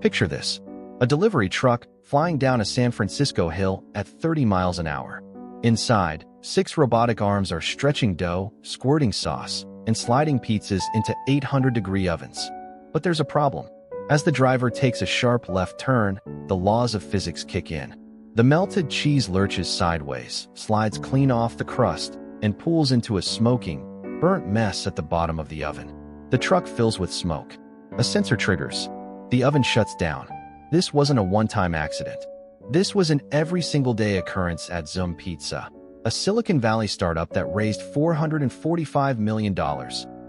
Picture this: a delivery truck flying down a San Francisco hill at 30 miles an hour. Inside, 6 robotic arms are stretching dough, squirting sauce, and sliding pizzas into 800-degree ovens. But there's a problem. As the driver takes a sharp left turn, the laws of physics kick in. The melted cheese lurches sideways, slides clean off the crust, and pulls into a smoking, burnt mess at the bottom of the oven. The truck fills with smoke. A sensor triggers. The oven shuts down. This wasn't a one-time accident. This was an every-single-day occurrence at Zume Pizza, a Silicon Valley startup that raised $445 million,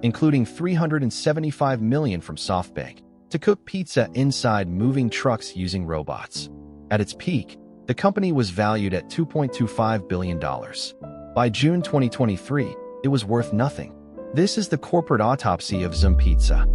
including $375 million from SoftBank, to cook pizza inside moving trucks using robots. At its peak, the company was valued at $2.25 billion. By June 2023, it was worth nothing. This is the corporate autopsy of Zume Pizza.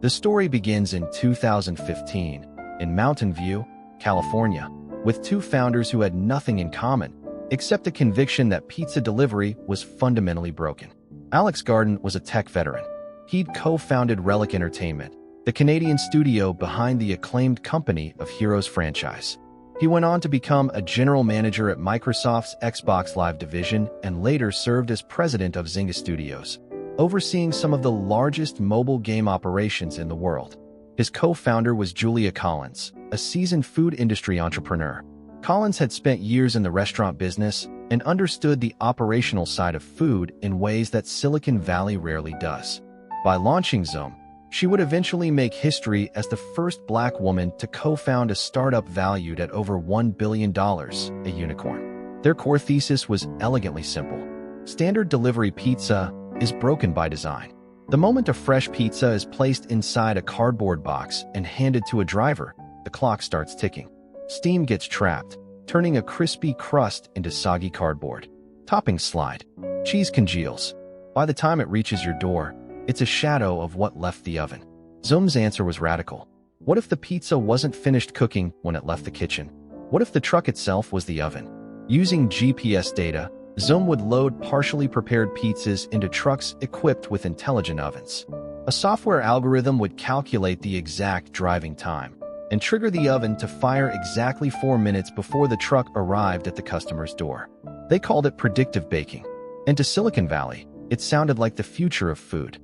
The story begins in 2015, in Mountain View, California, with 2 founders who had nothing in common, except a conviction that pizza delivery was fundamentally broken. Alex Garden was a tech veteran. He'd co-founded Relic Entertainment, the Canadian studio behind the acclaimed Company of Heroes franchise. He went on to become a general manager at Microsoft's Xbox Live division and later served as president of Zynga Studios, overseeing some of the largest mobile game operations in the world. His co-founder was Julia Collins, a seasoned food industry entrepreneur. Collins had spent years in the restaurant business and understood the operational side of food in ways that Silicon Valley rarely does. By launching Zume, she would eventually make history as the first Black woman to co-found a startup valued at over $1 billion, a unicorn. Their core thesis was elegantly simple. Standard delivery pizza is broken by design. The moment a fresh pizza is placed inside a cardboard box and handed to a driver, the clock starts ticking. Steam gets trapped, turning a crispy crust into soggy cardboard. Toppings slide. Cheese congeals. By the time it reaches your door, it's a shadow of what left the oven. Zume's answer was radical. What if the pizza wasn't finished cooking when it left the kitchen? What if the truck itself was the oven? Using GPS data, Zume would load partially prepared pizzas into trucks equipped with intelligent ovens. A software algorithm would calculate the exact driving time and trigger the oven to fire exactly 4 minutes before the truck arrived at the customer's door. They called it predictive baking. And to Silicon Valley, it sounded like the future of food.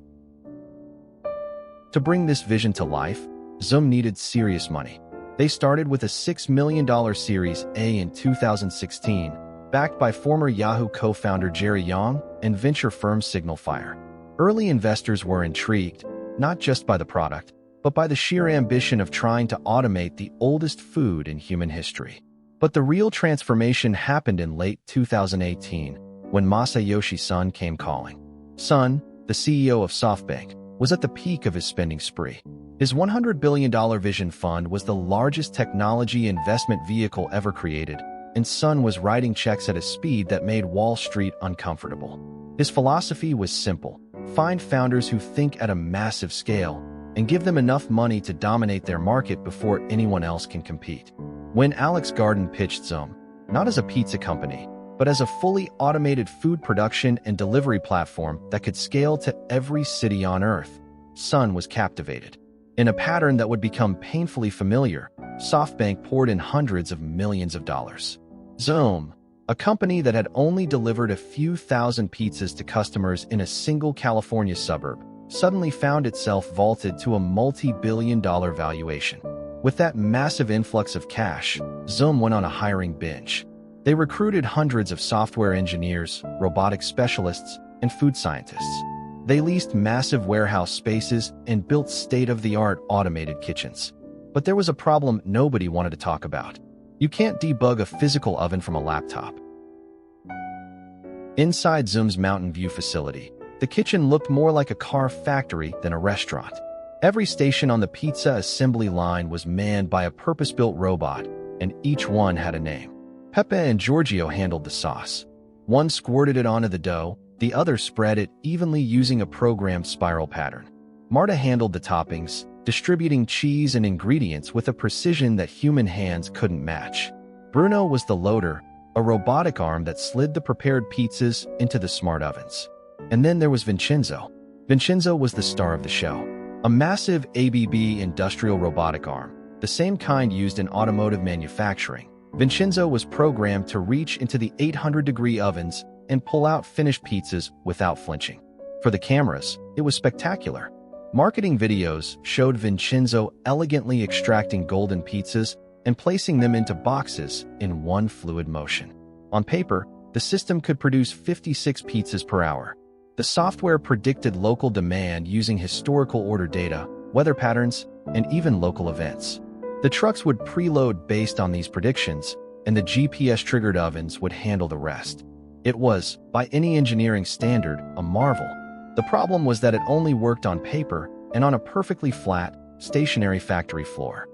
To bring this vision to life, Zume needed serious money. They started with a $6 million Series A in 2016, backed by former Yahoo co-founder Jerry Yang and venture firm Signal Fire. Early investors were intrigued, not just by the product, but by the sheer ambition of trying to automate the oldest food in human history. But the real transformation happened in late 2018, when Masayoshi Son came calling. Son, the CEO of SoftBank, was at the peak of his spending spree. His $100 billion vision fund was the largest technology investment vehicle ever created, and Son was writing checks at a speed that made Wall Street uncomfortable. His philosophy was simple: find founders who think at a massive scale and give them enough money to dominate their market before anyone else can compete. When Alex Garden pitched Zume, not as a pizza company, but as a fully automated food production and delivery platform that could scale to every city on Earth, Son was captivated. In a pattern that would become painfully familiar, SoftBank poured in hundreds of millions of dollars. Zume, a company that had only delivered a few thousand pizzas to customers in a single California suburb, suddenly found itself vaulted to a multi-billion-dollar valuation. With that massive influx of cash, Zume went on a hiring binge. They recruited hundreds of software engineers, robotics specialists, and food scientists. They leased massive warehouse spaces and built state-of-the-art automated kitchens. But there was a problem nobody wanted to talk about. You can't debug a physical oven from a laptop. Inside Zume's Mountain View facility, the kitchen looked more like a car factory than a restaurant. Every station on the pizza assembly line was manned by a purpose-built robot, and each one had a name. Pepe and Giorgio handled the sauce. One squirted it onto the dough, the other spread it evenly using a programmed spiral pattern. Marta handled the toppings, distributing cheese and ingredients with a precision that human hands couldn't match. Bruno was the loader, a robotic arm that slid the prepared pizzas into the smart ovens. And then there was Vincenzo. Vincenzo was the star of the show. A massive ABB industrial robotic arm, the same kind used in automotive manufacturing, Vincenzo was programmed to reach into the 800-degree ovens and pull out finished pizzas without flinching. For the cameras, it was spectacular. Marketing videos showed Vincenzo elegantly extracting golden pizzas and placing them into boxes in one fluid motion. On paper, the system could produce 56 pizzas per hour. The software predicted local demand using historical order data, weather patterns, and even local events. The trucks would preload based on these predictions, and the GPS-triggered ovens would handle the rest. It was, by any engineering standard, a marvel. The problem was that it only worked on paper and on a perfectly flat, stationary factory floor.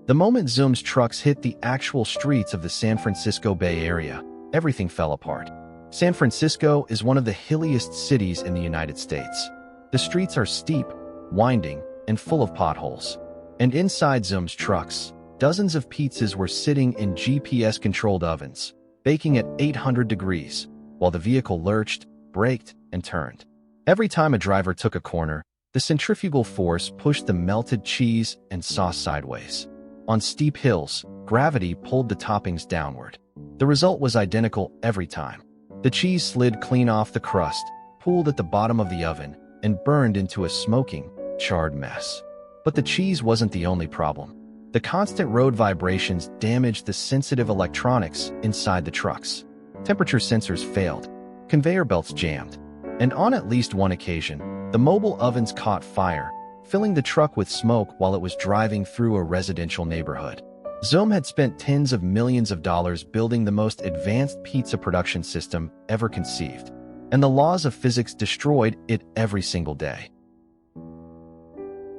The moment Zume's trucks hit the actual streets of the San Francisco Bay Area, everything fell apart. San Francisco is one of the hilliest cities in the United States. The streets are steep, winding, and full of potholes. And inside Zume's trucks, dozens of pizzas were sitting in GPS-controlled ovens, baking at 800 degrees, while the vehicle lurched, braked, and turned. Every time a driver took a corner, the centrifugal force pushed the melted cheese and sauce sideways. On steep hills, gravity pulled the toppings downward. The result was identical every time. The cheese slid clean off the crust, pooled at the bottom of the oven, and burned into a smoking, charred mess. But the cheese wasn't the only problem. The constant road vibrations damaged the sensitive electronics inside the trucks. Temperature sensors failed, conveyor belts jammed, and on at least one occasion, the mobile ovens caught fire, filling the truck with smoke while it was driving through a residential neighborhood. Zume had spent tens of millions of dollars building the most advanced pizza production system ever conceived, and the laws of physics destroyed it every single day.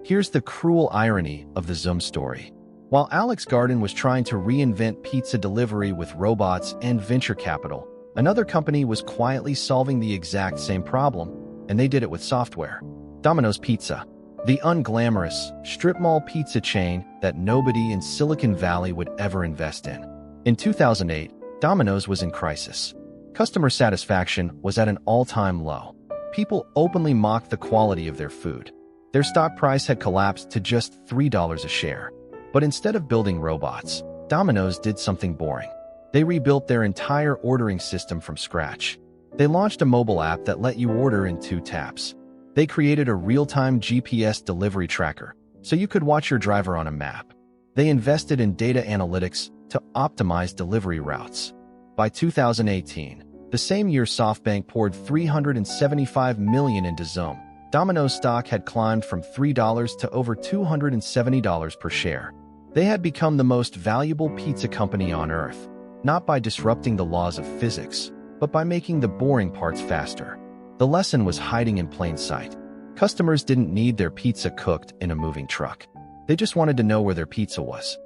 Here's the cruel irony of the Zume story. While Alex Garden was trying to reinvent pizza delivery with robots and venture capital, another company was quietly solving the exact same problem, and they did it with software. Domino's Pizza, the unglamorous, strip mall pizza chain that nobody in Silicon Valley would ever invest in. In 2008, Domino's was in crisis. Customer satisfaction was at an all-time low. People openly mocked the quality of their food. Their stock price had collapsed to just $3 a share. But instead of building robots, Domino's did something boring. They rebuilt their entire ordering system from scratch. They launched a mobile app that let you order in 2 taps. They created a real-time GPS delivery tracker, so you could watch your driver on a map. They invested in data analytics to optimize delivery routes. By 2018, the same year SoftBank poured $375 million into Zume, Domino's stock had climbed from $3 to over $270 per share. They had become the most valuable pizza company on earth, not by disrupting the laws of physics, but by making the boring parts faster. The lesson was hiding in plain sight. Customers didn't need their pizza cooked in a moving truck. They just wanted to know where their pizza was.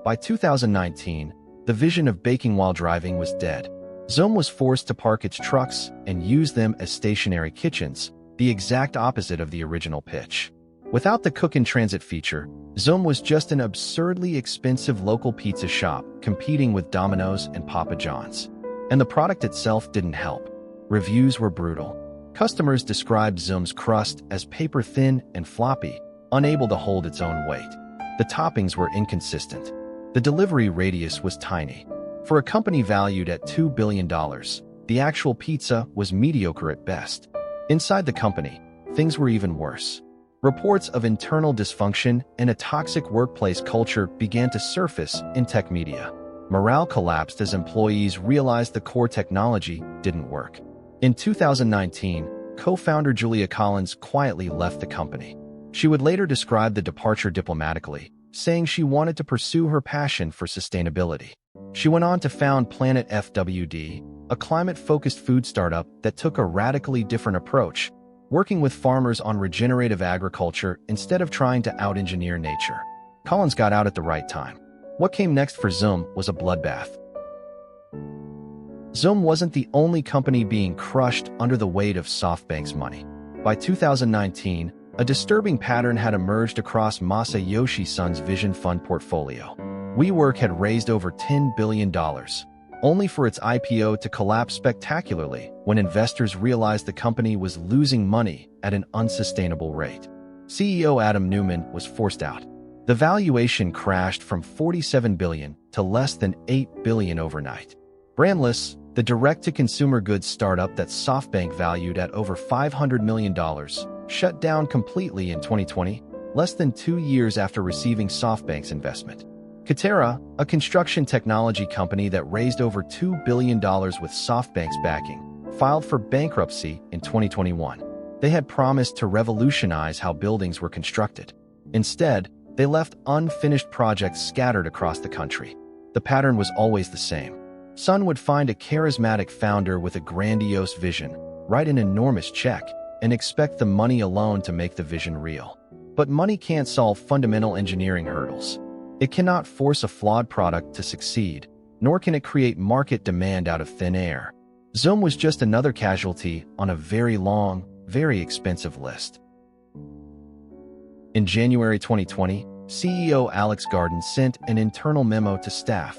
By 2019, the vision of baking while driving was dead. Zume was forced to park its trucks and use them as stationary kitchens, the exact opposite of the original pitch. Without the cook-in-transit feature, Zume was just an absurdly expensive local pizza shop competing with Domino's and Papa John's. And the product itself didn't help. Reviews were brutal. Customers described Zume's crust as paper-thin and floppy, unable to hold its own weight. The toppings were inconsistent. The delivery radius was tiny. For a company valued at $2 billion, the actual pizza was mediocre at best. Inside the company, things were even worse. Reports of internal dysfunction and a toxic workplace culture began to surface in tech media. Morale collapsed as employees realized the core technology didn't work. In 2019, co-founder Julia Collins quietly left the company. She would later describe the departure diplomatically, saying she wanted to pursue her passion for sustainability. She went on to found Planet FWD, a climate-focused food startup that took a radically different approach, working with farmers on regenerative agriculture instead of trying to out-engineer nature. Collins got out at the right time. What came next for Zume was a bloodbath. Zume wasn't the only company being crushed under the weight of SoftBank's money. By 2019, a disturbing pattern had emerged across Masayoshi Son's Vision Fund portfolio. WeWork had raised over $10 billion, only for its IPO to collapse spectacularly when investors realized the company was losing money at an unsustainable rate. CEO Adam Neumann was forced out. The valuation crashed from $47 billion to less than $8 billion overnight. Brandless, the direct-to-consumer goods startup that SoftBank valued at over $500 million, shut down completely in 2020, less than 2 years after receiving SoftBank's investment. Katerra, a construction technology company that raised over $2 billion with SoftBank's backing, filed for bankruptcy in 2021. They had promised to revolutionize how buildings were constructed. Instead, they left unfinished projects scattered across the country. The pattern was always the same. Son would find a charismatic founder with a grandiose vision, write an enormous check, and expect the money alone to make the vision real. But money can't solve fundamental engineering hurdles. It cannot force a flawed product to succeed, nor can it create market demand out of thin air. Zume was just another casualty on a very long, very expensive list. In January 2020, CEO Alex Garden sent an internal memo to staff.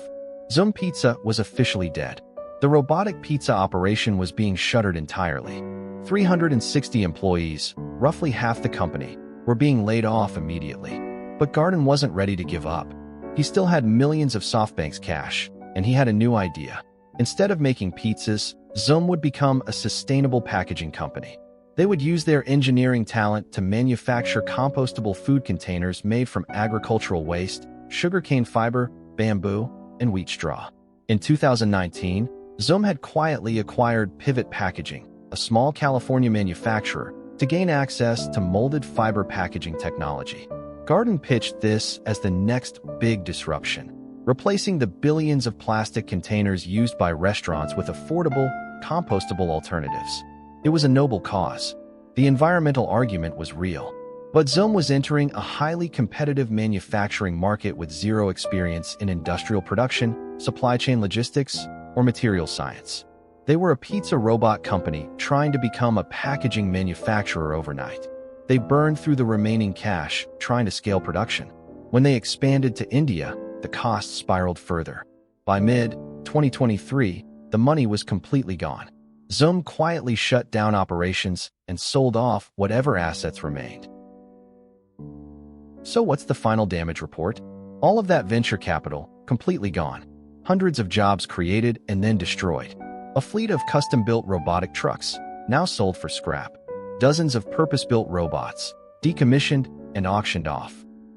Zume Pizza was officially dead. The robotic pizza operation was being shuttered entirely. 360 employees, roughly half the company, were being laid off immediately. But Garden wasn't ready to give up. He still had millions of SoftBank's cash, and he had a new idea. Instead of making pizzas, Zume would become a sustainable packaging company. They would use their engineering talent to manufacture compostable food containers made from agricultural waste, sugarcane fiber, bamboo, and wheat straw. In 2019, Zume had quietly acquired Pivot Packaging, a small California manufacturer, to gain access to molded fiber packaging technology. Garden pitched this as the next big disruption, replacing the billions of plastic containers used by restaurants with affordable, compostable alternatives. It was a noble cause. The environmental argument was real. But Zume was entering a highly competitive manufacturing market with zero experience in industrial production, supply chain logistics, or material science. They were a pizza robot company trying to become a packaging manufacturer overnight. They burned through the remaining cash trying to scale production. When they expanded to India, the costs spiraled further. By mid-2023, the money was completely gone. Zume quietly shut down operations and sold off whatever assets remained. So what's the final damage report? All of that venture capital, completely gone. Hundreds of jobs created and then destroyed. A fleet of custom-built robotic trucks, now sold for scrap. Dozens of purpose-built robots, decommissioned and auctioned off.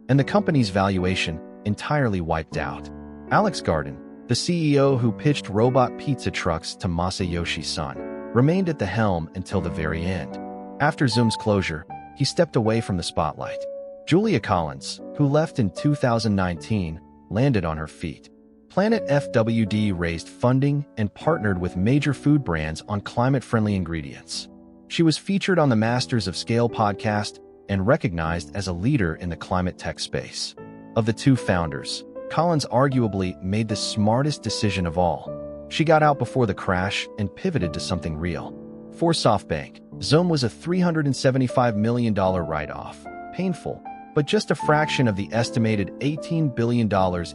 And the company's valuation entirely wiped out. Alex Garden, the CEO who pitched robot pizza trucks to Masayoshi Son, remained at the helm until the very end. After Zume's closure, he stepped away from the spotlight. Julia Collins, who left in 2019, landed on her feet. Planet FWD raised funding and partnered with major food brands on climate-friendly ingredients. She was featured on the Masters of Scale podcast and recognized as a leader in the climate tech space. Of the two founders, Collins arguably made the smartest decision of all. She got out before the crash and pivoted to something real. For SoftBank, Zume was a $375 million write-off. Painful, but just a fraction of the estimated $18 billion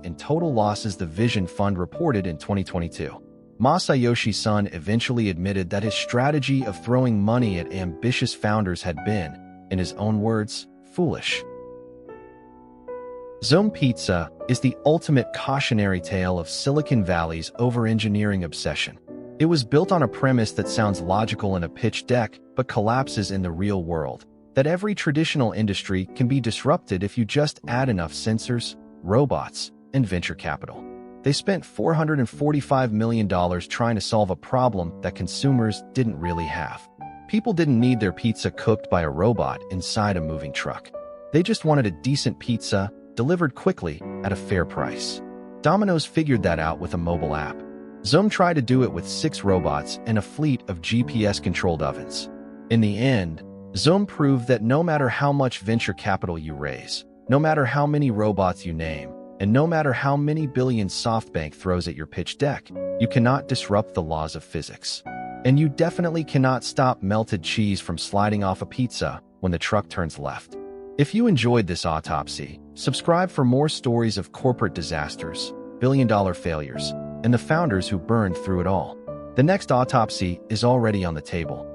in total losses the Vision Fund reported in 2022. Masayoshi Son eventually admitted that his strategy of throwing money at ambitious founders had been, in his own words, foolish. Zume Pizza is the ultimate cautionary tale of Silicon Valley's over-engineering obsession. It was built on a premise that sounds logical in a pitch deck but collapses in the real world, that every traditional industry can be disrupted if you just add enough sensors, robots, and venture capital. They spent $445 million trying to solve a problem that consumers didn't really have. People didn't need their pizza cooked by a robot inside a moving truck. They just wanted a decent pizza delivered quickly at a fair price. Domino's figured that out with a mobile app. Zume tried to do it with 6 robots and a fleet of GPS-controlled ovens. In the end, Zume proved that no matter how much venture capital you raise, no matter how many robots you name, and no matter how many billions SoftBank throws at your pitch deck, you cannot disrupt the laws of physics. And you definitely cannot stop melted cheese from sliding off a pizza when the truck turns left. If you enjoyed this autopsy, subscribe for more stories of corporate disasters, billion-dollar failures, and the founders who burned through it all. The next autopsy is already on the table.